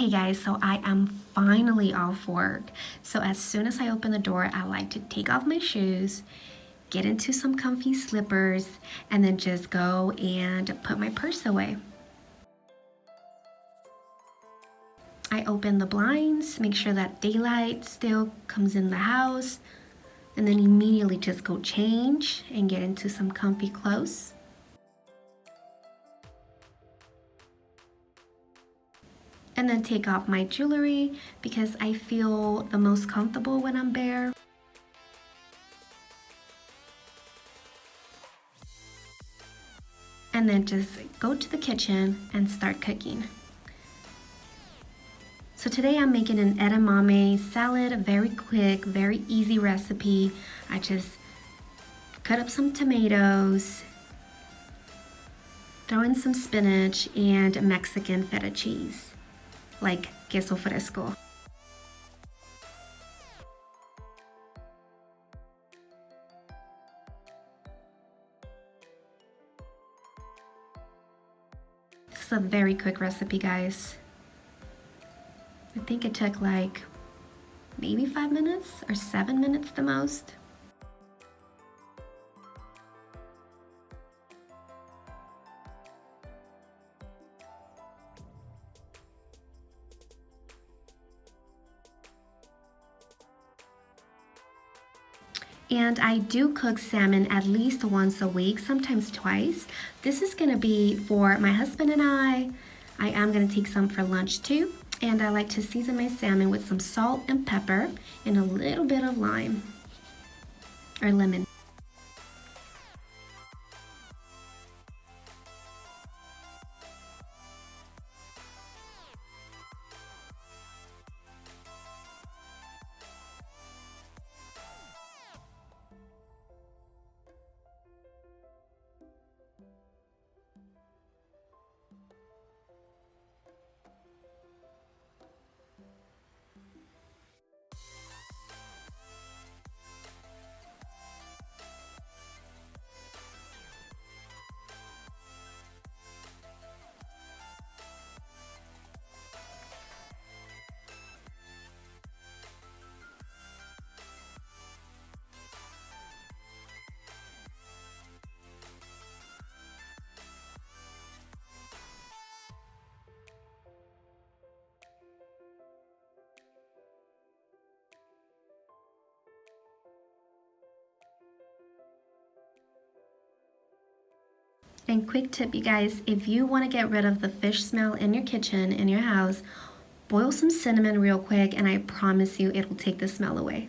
Hey guys, so I am finally off work. So as soon as I open the door, I like to take off my shoes, get into some comfy slippers, and then just go and put my purse away. I open the blinds, make sure that daylight still comes in the house, and then immediately just go change and get into some comfy clothes. And then take off my jewelry because I feel the most comfortable when I'm bare. And then just go to the kitchen and start cooking. So today I'm making an edamame salad, very quick, very easy recipe. I just cut up some tomatoes, throw in some spinach and Mexican feta cheese, like queso fresco. This is a very quick recipe, guys. I think it took like maybe 5 minutes or 7 minutes the most. And I do cook salmon at least once a week, sometimes twice. This is gonna be for my husband and I. I am gonna take some for lunch too. And I like to season my salmon with some salt and pepper and a little bit of lime or lemon. And quick tip, you guys, if you want to get rid of the fish smell in your kitchen, in your house, boil some cinnamon real quick and I promise you it will take the smell away.